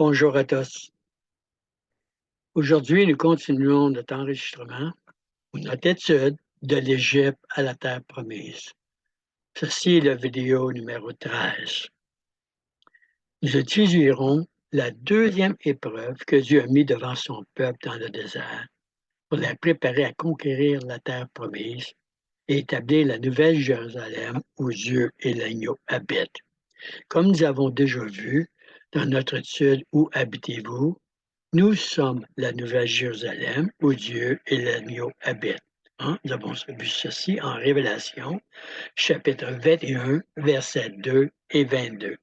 Bonjour à tous. Aujourd'hui, nous continuons notre enregistrement ou notre étude de l'Égypte à la terre promise. Ceci est la vidéo numéro 13. Nous étudierons la deuxième épreuve que Dieu a mis devant son peuple dans le désert pour la préparer à conquérir la terre promise et établir la nouvelle Jérusalem où Dieu et l'agneau habitent. Comme nous avons déjà vu dans notre étude Où habitez-vous? Nous sommes la nouvelle Jérusalem où Dieu et l'agneau habitent. Hein? Nous avons vu ceci en Révélation, chapitre 21, versets 2 et 22.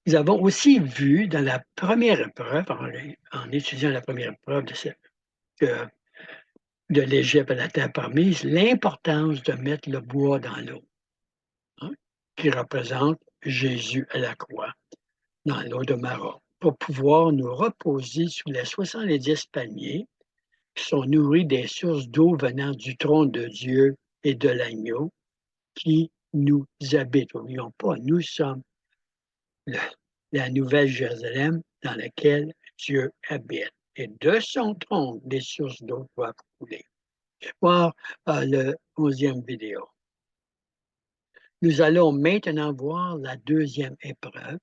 Nous avons aussi vu dans la première épreuve, en étudiant la première épreuve de l'Égypte à la terre promise, l'importance de mettre le bois dans l'eau, hein, qui représente Jésus à la croix, dans l'eau de Mara, pour pouvoir nous reposer sous les 70 palmiers qui sont nourris des sources d'eau venant du trône de Dieu et de l'agneau qui nous habite. N'oublions pas, nous sommes le- la nouvelle Jérusalem dans laquelle Dieu habite. Et de son trône, des sources d'eau doivent couler. Voir le 11e vidéo. Nous allons maintenant voir la deuxième épreuve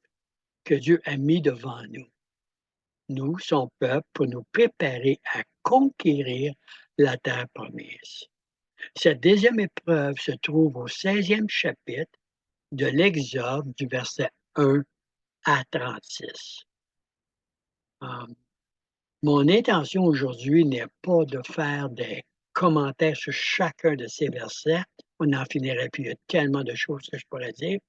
que Dieu a mis devant nous. Nous, son peuple, pour nous préparer à conquérir la terre promise. Cette deuxième épreuve se trouve au 16e chapitre de l'Exode, du verset 1 à 36. Mon intention aujourd'hui n'est pas de faire des commentaires sur chacun de ces versets. On n'en finirait plus. Il y a tellement de choses que je pourrais dire,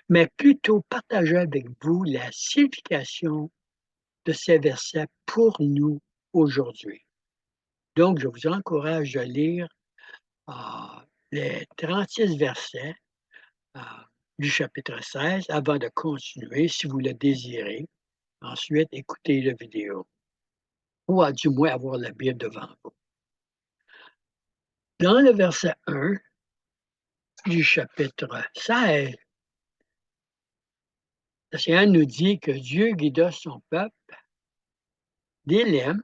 mais plutôt partager avec vous la signification de ces versets pour nous aujourd'hui. Donc, je vous encourage à lire euh, les 36 versets euh, du chapitre 16 avant de continuer, si vous le désirez. Ensuite, écoutez la vidéo ou à du moins avoir la Bible devant vous. Dans le verset 1 du chapitre 16, le Seigneur nous dit que Dieu guida son peuple d'Élim,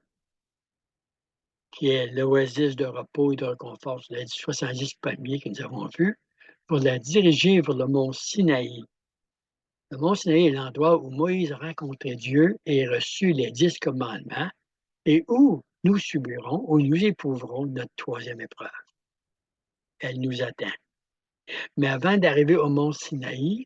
qui est l'oasis de repos et de réconfort sur les 70 palmiers que nous avons vus, pour la diriger vers le mont Sinaï. Le mont Sinaï est l'endroit où Moïse a rencontré Dieu et reçu les 10 commandements et où nous subirons, où nous éprouverons notre troisième épreuve. Elle nous attend. Mais avant d'arriver au mont Sinaï,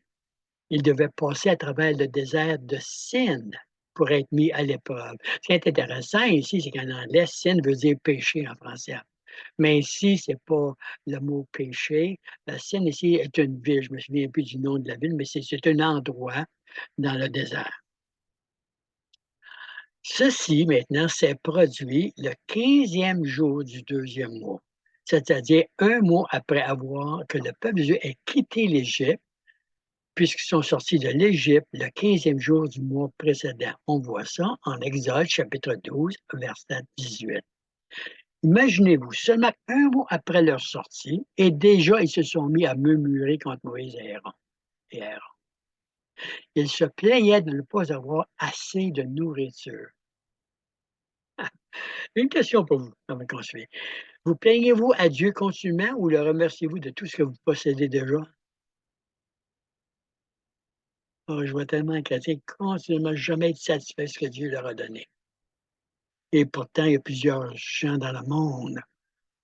il devait passer à travers le désert de Sin pour être mis à l'épreuve. Ce qui est intéressant ici, c'est qu'en anglais, Sin veut dire péché en français. Mais ici, ce n'est pas le mot péché. La Sin ici est une ville. Je ne me souviens plus du nom de la ville, mais c'est un endroit dans le désert. Ceci, maintenant, s'est produit le 15e jour du deuxième mois, c'est-à-dire un mois après avoir que le peuple de Dieu ait quitté l'Égypte, puisqu'ils sont sortis de l'Égypte le 15e jour du mois précédent. On voit ça en Exode, chapitre 12, verset 18. Imaginez-vous, seulement un mois après leur sortie, et déjà ils se sont mis à murmurer contre Moïse et Aaron. Ils se plaignaient de ne pas avoir assez de nourriture. Une question pour vous, avant qu'on suive. Vous plaignez-vous à Dieu continuellement ou le remerciez-vous de tout ce que vous possédez déjà? Oh, je vois tellement de chrétiens continuellement jamais être satisfaits de ce que Dieu leur a donné. Et pourtant, il y a plusieurs gens dans le monde, à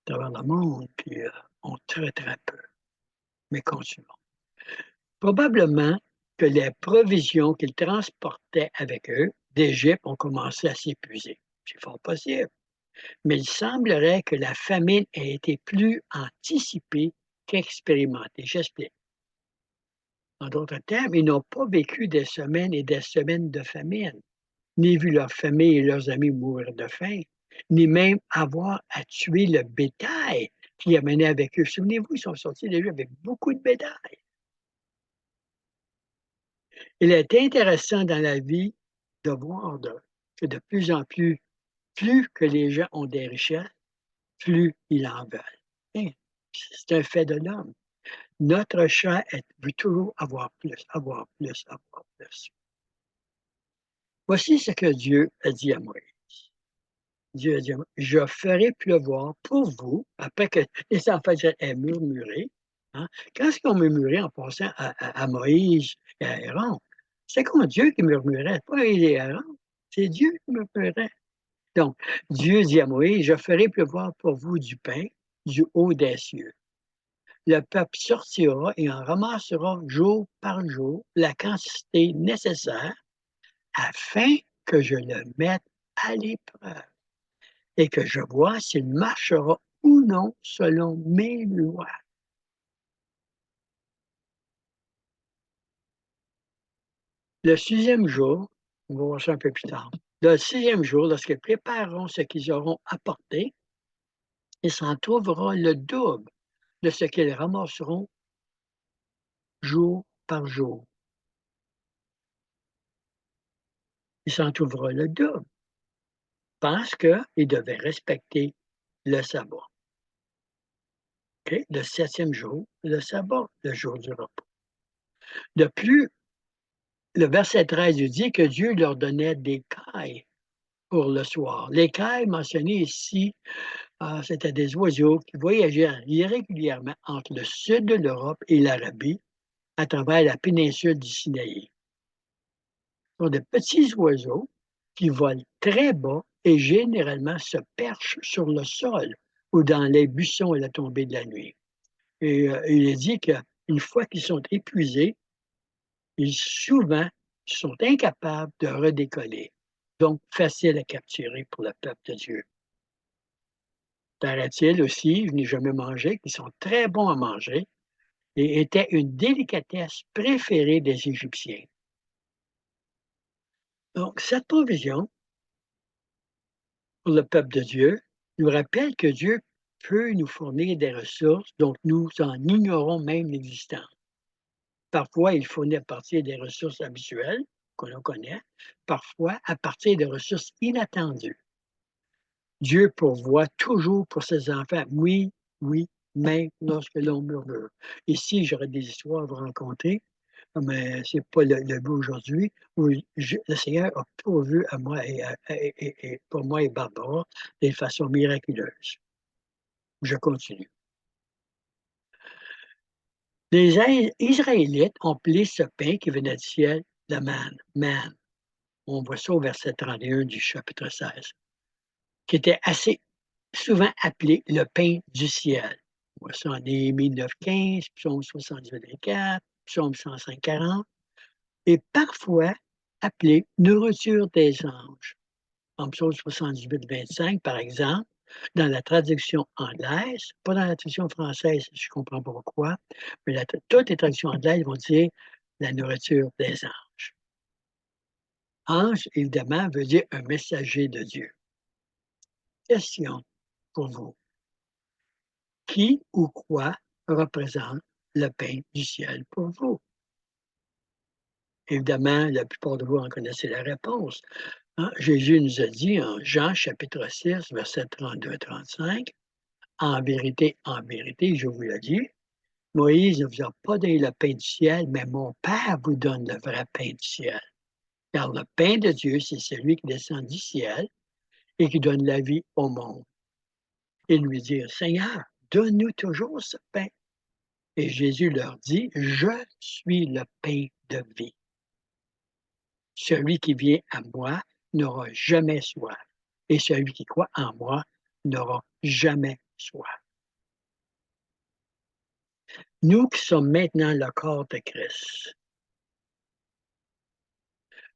travers le monde, qui ont très, très peu. Mais continuons. Probablement que les provisions qu'ils transportaient avec eux d'Égypte ont commencé à s'épuiser. C'est fort possible. Mais il semblerait que la famine ait été plus anticipée qu'expérimentée. J'explique. En d'autres termes, ils n'ont pas vécu des semaines et des semaines de famine, ni vu leur famille et leurs amis mourir de faim, ni même avoir à tuer le bétail qu'ils amenaient avec eux. Souvenez-vous, ils sont sortis déjà avec beaucoup de bétail. Il est intéressant dans la vie de voir que de plus en plus, plus que les gens ont des richesses, plus ils en veulent. Hein, c'est un fait de l'homme. Notre chair veut toujours avoir plus, avoir plus, avoir plus. Voici ce que Dieu a dit à Moïse. Dieu a dit, je ferai pleuvoir pour vous, après que les enfants aient murmuré. Hein? Quand est-ce qu'ils ont murmuré en passant à Moïse et à Aaron? C'est comme Dieu qui murmurait, pas Moïse et Aaron. C'est Dieu qui murmurait. Donc, Dieu dit à Moïse, je ferai pleuvoir pour vous du pain du haut des cieux. Le peuple sortira et en ramassera jour par jour la quantité nécessaire afin que je le mette à l'épreuve et que je vois s'il marchera ou non selon mes lois. Le sixième jour, on va voir ça un peu plus tard, le sixième jour, lorsqu'ils prépareront ce qu'ils auront apporté, il s'en trouvera le double de ce qu'ils ramasseront jour par jour. Il s'en trouvera le double parce qu'ils devaient respecter le sabbat. Okay? Le septième jour, le sabbat, le jour du repos. De plus, le verset 13 dit que Dieu leur donnait des cailles pour le soir. Les cailles mentionnées ici, c'était des oiseaux qui voyageaient irrégulièrement entre le sud de l'Europe et l'Arabie à travers la péninsule du Sinaï. Ce sont de petits oiseaux qui volent très bas et généralement se perchent sur le sol ou dans les buissons à la tombée de la nuit. Et il est dit qu'une fois qu'ils sont épuisés, ils souvent sont incapables de redécoller. Donc, facile à capturer pour le peuple de Dieu. Paraît-il aussi, je n'ai jamais mangé, qui sont très bons à manger et étaient une délicatesse préférée des Égyptiens. Donc, cette provision pour le peuple de Dieu nous rappelle que Dieu peut nous fournir des ressources dont nous en ignorons même l'existence. Parfois, il fournit à partir des ressources habituelles qu'on connaît, parfois à partir de ressources inattendues. Dieu pourvoit toujours pour ses enfants. Oui, oui, même lorsque l'on murmure. Ici, j'aurais des histoires à vous raconter, mais ce n'est pas le but aujourd'hui, où le Seigneur a pourvu à moi et pour moi et Barbara de façon miraculeuse. Je continue. Les Israélites ont appelé ce pain qui venait du ciel le man. On voit ça au verset 31 du chapitre 16, qui était assez souvent appelé le pain du ciel. On voit ça en Néhémie 9,15, Psaume 78,4, Psaume 105,40, et parfois appelé nourriture des anges. En Psaume 78,25, par exemple, dans la traduction anglaise, pas dans la traduction française, je ne comprends pas pourquoi, mais toutes les traductions anglaises vont dire la nourriture des anges. Ange, évidemment, veut dire un messager de Dieu. Question pour vous. Qui ou quoi représente le pain du ciel pour vous? Évidemment, la plupart de vous en connaissez la réponse. Hein? Jésus nous a dit en Jean chapitre 6, versets 32 à 35, en vérité, je vous le dis, Moïse ne vous a pas donné le pain du ciel, mais mon Père vous donne le vrai pain du ciel. Car le pain de Dieu, c'est celui qui descend du ciel et qui donne la vie au monde. Et lui dire, Seigneur, donne-nous toujours ce pain. Et Jésus leur dit, je suis le pain de vie. Celui qui vient à moi n'aura jamais soif. Et celui qui croit en moi n'aura jamais soif. Nous qui sommes maintenant le corps de Christ,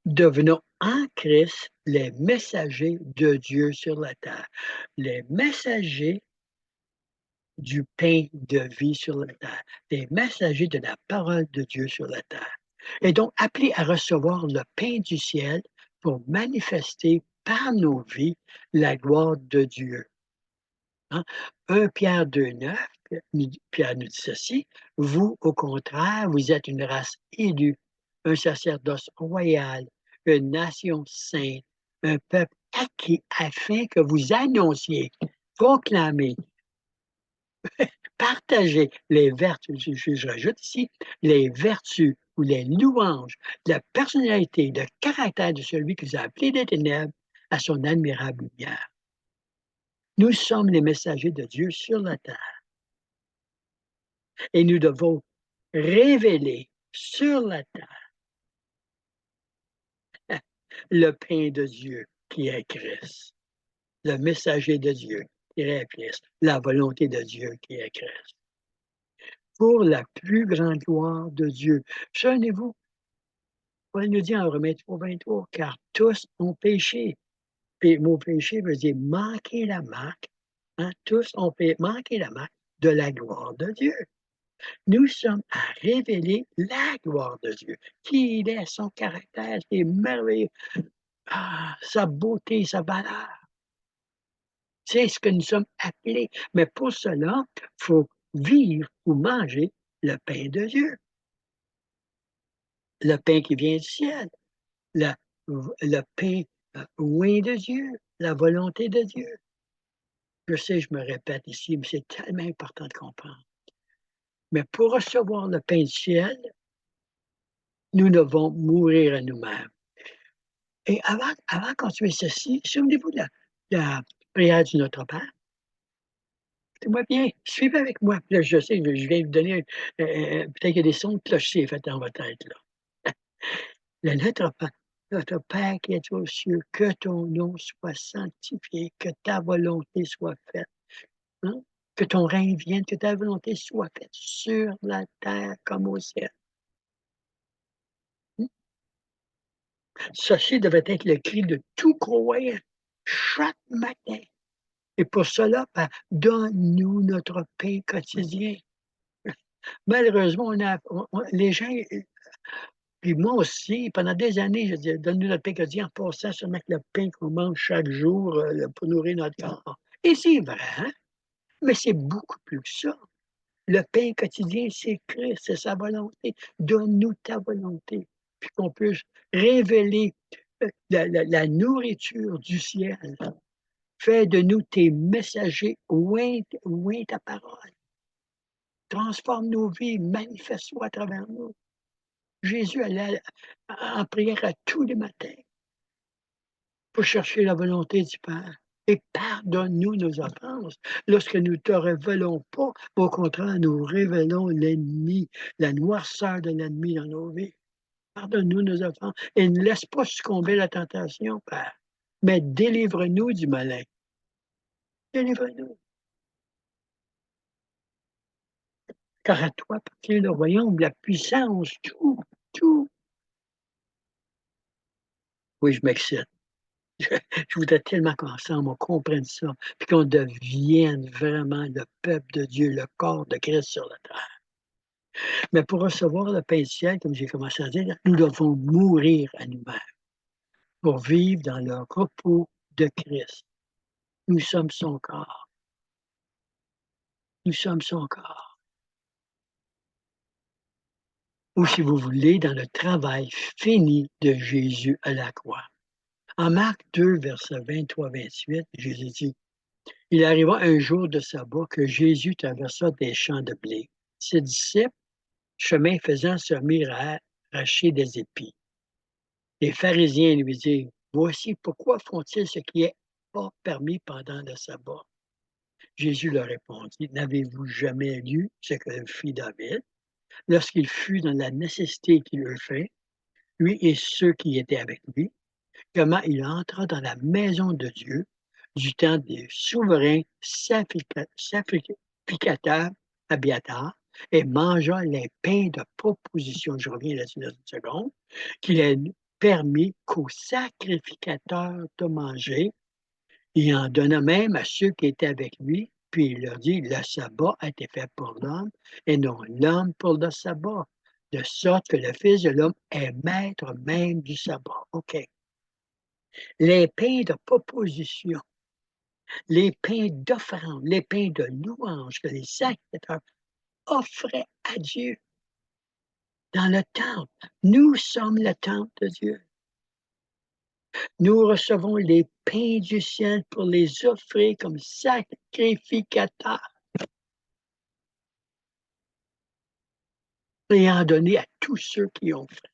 devenons en Christ les messagers de Dieu sur la terre, les messagers du pain de vie sur la terre, les messagers de la parole de Dieu sur la terre. Et donc appelés à recevoir le pain du ciel pour manifester par nos vies la gloire de Dieu. Hein? 1 Pierre 2,9, Pierre nous dit ceci, vous, au contraire, vous êtes une race élue, un sacerdoce royal, une nation sainte, un peuple acquis afin que vous annonciez, proclamez partager les vertus, je rajoute ici, les vertus ou les louanges de la personnalité, le caractère de celui qui nous a appelés des ténèbres à son admirable lumière. Nous sommes les messagers de Dieu sur la terre et nous devons révéler sur la terre le pain de Dieu qui est Christ, le messager de Dieu qui est Christ, la volonté de Dieu qui est Christ. Pour la plus grande gloire de Dieu. Souvenez-vous, Paul nous dit en Romains 3, 23, car tous ont péché. Puis le mot péché veut dire manquer la marque. Hein? Tous ont manqué la marque de la gloire de Dieu. Nous sommes à révéler la gloire de Dieu. Qui il est, son caractère, qui est merveilleux. Ah, sa beauté, sa valeur. C'est ce que nous sommes appelés. Mais pour cela, il faut vivre ou manger le pain de Dieu. Le pain qui vient du ciel. Le pain loin de Dieu. La volonté de Dieu. Je sais, je me répète ici, mais c'est tellement important de comprendre. Mais pour recevoir le pain du ciel, nous devons mourir à nous-mêmes. Et avant de continuer ceci, souvenez-vous de la prière du Notre Père. Écoutez-moi bien, suivez avec moi. Là, je sais, je viens de vous donner, peut-être qu'il y a des sons de clocher faits dans votre tête. Là. Le notre Père qui est aux cieux, que ton nom soit sanctifié, que ta volonté soit faite. Hein? Que ton règne vienne, que ta volonté soit faite sur la terre comme au ciel. Hein? Ceci devait être le cri de tout croyant chaque matin. Et pour cela, ben, donne-nous notre pain quotidien. Malheureusement, les gens, puis moi aussi, pendant des années, je disais, donne-nous notre pain quotidien en passant seulement que le pain qu'on mange chaque jour pour nourrir notre corps. Et c'est vrai, hein? Mais c'est beaucoup plus que ça. Le pain quotidien, c'est Christ, c'est sa volonté. Donne-nous ta volonté, puis qu'on puisse révéler la nourriture du ciel. Fais de nous tes messagers, oint ta parole. Transforme nos vies, manifeste-toi à travers nous. Jésus allait en prière à tous les matins pour chercher la volonté du Père. Et pardonne-nous nos offenses lorsque nous ne te révélons pas. Au contraire, nous révélons l'ennemi, la noirceur de l'ennemi dans nos vies. Pardonne-nous nos offenses et ne laisse pas succomber à la tentation, Père. Mais délivre-nous du malin. Délivre-nous. Car à toi appartient le royaume, la puissance, tout, tout. Oui, je m'excite. Je voudrais tellement qu'ensemble, on comprenne ça, puis qu'on devienne vraiment le peuple de Dieu, le corps de Christ sur la terre. Mais pour recevoir le pain du ciel, comme j'ai commencé à dire, nous devons mourir à nous-mêmes pour vivre dans le repos de Christ. Nous sommes son corps. Nous sommes son corps. Ou si vous voulez, dans le travail fini de Jésus à la croix. En Marc 2, versets 23-28, Jésus dit, il arriva un jour de sabbat que Jésus traversa des champs de blé. Ses disciples, chemin faisant, se mirent à arracher des épis. Les pharisiens lui dirent, voici pourquoi font-ils ce qui est pas permis pendant le sabbat. Jésus leur répondit, n'avez-vous jamais lu ce que fit David lorsqu'il fut dans la nécessité qu'il eut fait, lui et ceux qui étaient avec lui, comment il entra dans la maison de Dieu du temps des souverains sacrificateurs Abiatar et mangea les pains de proposition, je reviens là-dessus dans une seconde, qu'il est permis qu'aux sacrificateurs de manger. Il en donna même à ceux qui étaient avec lui, puis il leur dit, le sabbat a été fait pour l'homme et non l'homme pour le sabbat, de sorte que le Fils de l'homme est maître même du sabbat. OK. Les pains de proposition, les pains d'offrande, les pains de louange que les sacrificateurs offraient à Dieu dans le temple. Nous sommes le temple de Dieu. Nous recevons les pains du ciel pour les offrir comme sacrificateurs. et en donner à tous ceux qui ont faim.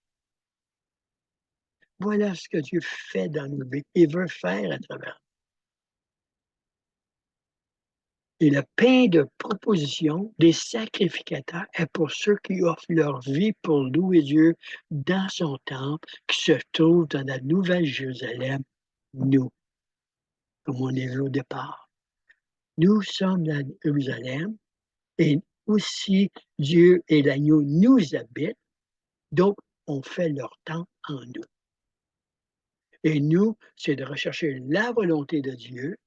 Voilà ce que Dieu fait dans nos vies et veut faire à travers. Et le pain de proposition des sacrificateurs est pour ceux qui offrent leur vie pour louer Dieu dans son temple qui se trouve dans la Nouvelle Jérusalem, nous, comme on est vu au départ. Nous sommes dans Jérusalem et aussi Dieu et l'agneau nous habitent, donc on fait leur temps en nous. Et nous, c'est de rechercher la volonté de Dieu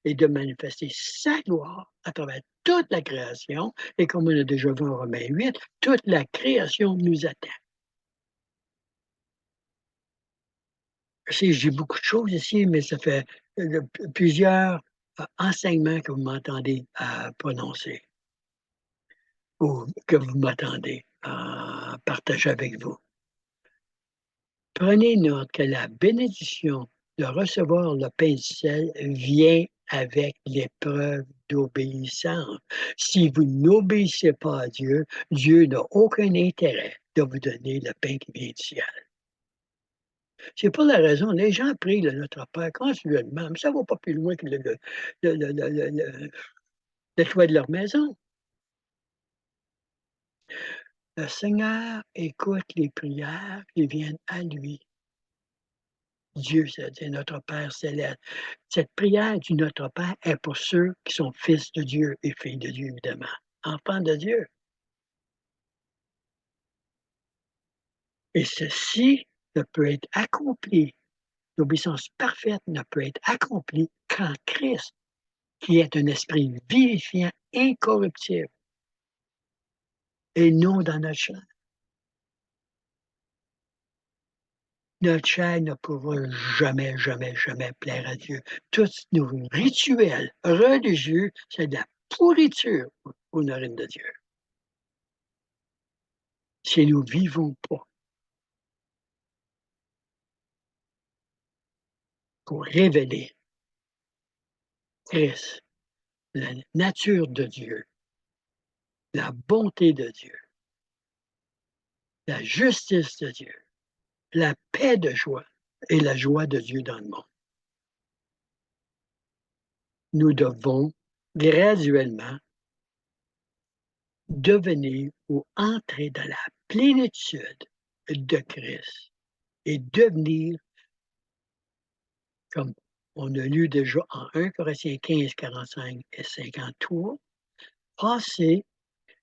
et de manifester sa gloire à travers toute la création. Et comme on a déjà vu en Romains 8, toute la création nous attend. Je sais, j'ai beaucoup de choses ici, mais ça fait plusieurs enseignements que vous m'entendez prononcer ou que vous m'attendez à partager avec vous. Prenez note que la bénédiction de recevoir le pain du ciel vient avec l'épreuve d'obéissance. Si vous n'obéissez pas à Dieu, Dieu n'a aucun intérêt de vous donner le pain qui vient du ciel. C'est pas la raison. Les gens prient le Notre Père continuellement, mais ça ne va pas plus loin que le toit de leur maison. Le Seigneur écoute les prières qui viennent à lui. Dieu, c'est notre Père céleste. Cette prière du Notre Père est pour ceux qui sont fils de Dieu et filles de Dieu, évidemment, enfants de Dieu. Et ceci ne peut être accompli, l'obéissance parfaite ne peut être accomplie qu'en Christ, qui est un esprit vivifiant, incorruptible, et non dans notre chair. Notre chair ne pourra jamais, jamais, jamais plaire à Dieu. Tous nos rituels religieux, c'est de la pourriture aux narines de Dieu. Si nous ne vivons pas pour révéler Christ, la nature de Dieu, la bonté de Dieu, la justice de Dieu, la paix de joie et la joie de Dieu dans le monde. Nous devons graduellement devenir ou entrer dans la plénitude de Christ et devenir, comme on a lu déjà en 1 Corinthiens 15, 45 et 53, passer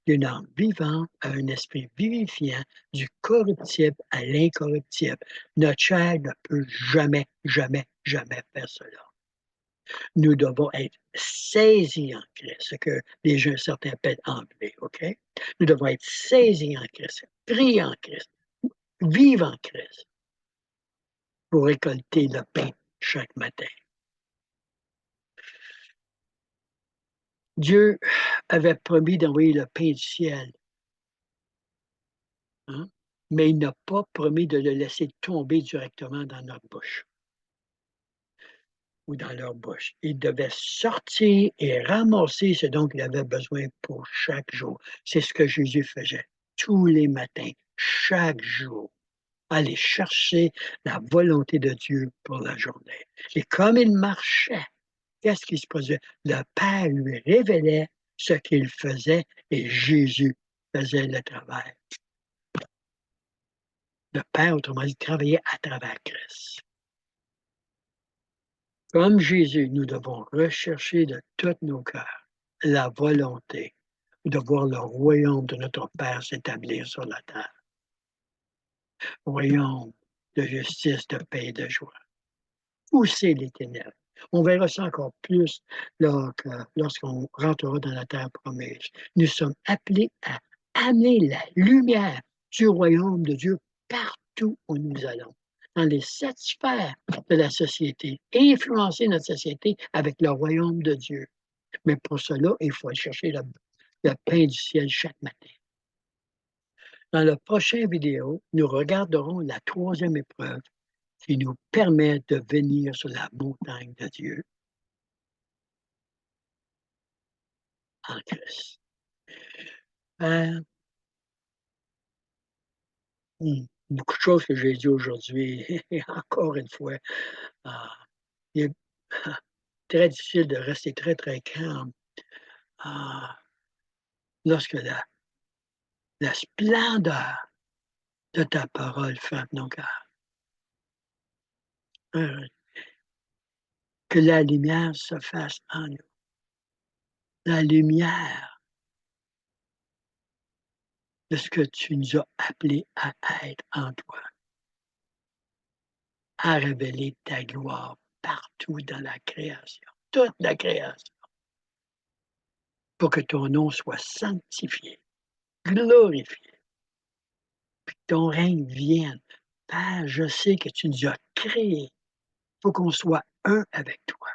d'une âme vivante à un esprit vivifiant, du corruptible à l'incorruptible. Notre chair ne peut jamais, jamais, jamais faire cela. Nous devons être saisis en Christ, ce que les gens certains appellent enlevés, OK? Nous devons être saisis en Christ, prier en Christ, vivre en Christ pour récolter le pain chaque matin. Dieu avait promis d'envoyer le pain du ciel, hein? Mais il n'a pas promis de le laisser tomber directement dans notre bouche ou dans leur bouche. Il devait sortir et ramasser ce dont il avait besoin pour chaque jour. C'est ce que Jésus faisait tous les matins, chaque jour. Aller chercher la volonté de Dieu pour la journée. Et comme il marchait, qu'est-ce qui se produisait? Le Père lui révélait ce qu'il faisait et Jésus faisait le travail. Le Père, autrement dit, travaillait à travers Christ. Comme Jésus, nous devons rechercher de tous nos cœurs la volonté de voir le royaume de notre Père s'établir sur la terre. Royaume de justice, de paix et de joie. Pousser les ténèbres. On verra ça encore plus lorsqu'on rentrera dans la terre promise. Nous sommes appelés à amener la lumière du royaume de Dieu partout où nous allons, dans les 7 sphères de la société, et influencer notre société avec le royaume de Dieu. Mais pour cela, il faut aller chercher le pain du ciel chaque matin. Dans la prochaine vidéo, nous regarderons la 3e épreuve qui nous permet de venir sur la montagne de Dieu en Christ. Beaucoup de choses que j'ai dit aujourd'hui et encore une fois, ah, il est très difficile de rester très, très calme, ah, lorsque la splendeur de ta parole frappe nos cœurs. Heu, que la lumière se fasse en nous. La lumière de ce que tu nous as appelés à être en toi, à révéler ta gloire partout dans la création, toute la création, pour que ton nom soit sanctifié, glorifié, puis que ton règne vienne. Père, je sais que tu nous as créés pour qu'on soit un avec toi,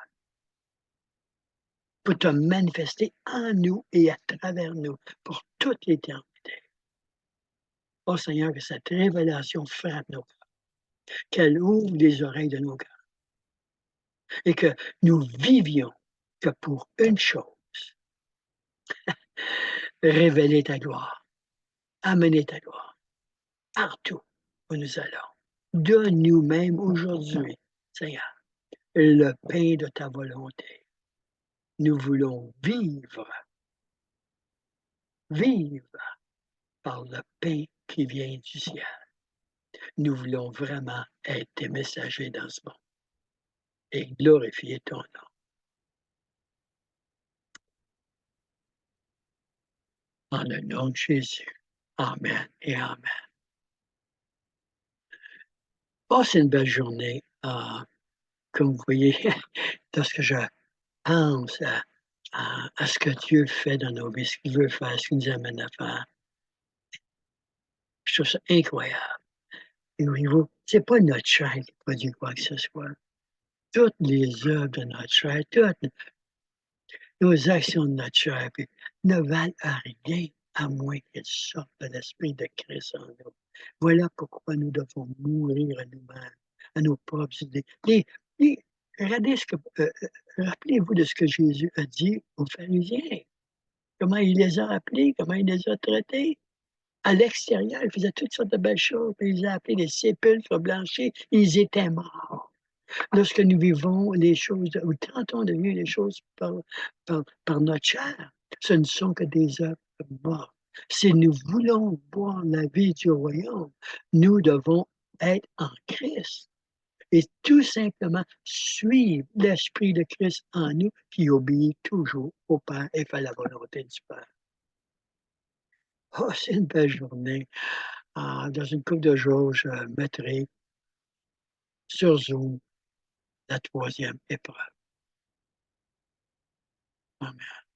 pour te manifester en nous et à travers nous pour toute l'éternité. Oh Seigneur, que cette révélation frappe nos cœurs, qu'elle ouvre les oreilles de nos cœurs et que nous vivions que pour une chose, révéler ta gloire, amener ta gloire partout où nous allons. Donne-nous même aujourd'hui, Seigneur, le pain de ta volonté. Nous voulons vivre par le pain qui vient du ciel. Nous voulons vraiment être tes messagers dans ce monde et glorifier ton nom. En le nom de Jésus. Amen et amen. Passez une belle journée. Comme vous voyez, lorsque je pense à ce que Dieu fait dans nos vies, ce qu'il veut faire, ce qu'il nous amène à faire, je trouve ça incroyable. Et voyez-vous, c'est pas notre chair qui produit quoi que ce soit. Toutes les œuvres de notre chair, toutes nos actions de notre chair puis, ne valent à rien à moins qu'elles sortent de l'Esprit de Christ en nous. Voilà pourquoi nous devons mourir à nous-mêmes, à nos propres idées. Et regardez rappelez-vous de ce que Jésus a dit aux pharisiens, comment il les a appelés, comment il les a traités. À l'extérieur, il faisait toutes sortes de belles choses, puis il les a appelés des sépulcres blanchis, ils étaient morts. Lorsque nous vivons les choses ou tentons de vivre les choses par notre chair, ce ne sont que des œuvres mortes. Si nous voulons voir la vie du royaume, nous devons être en Christ et tout simplement suivre l'Esprit de Christ en nous qui obéit toujours au Père et fait la volonté du Père. Oh, c'est une belle journée. Dans une couple de jours, je mettrai sur Zoom la troisième épreuve. Amen.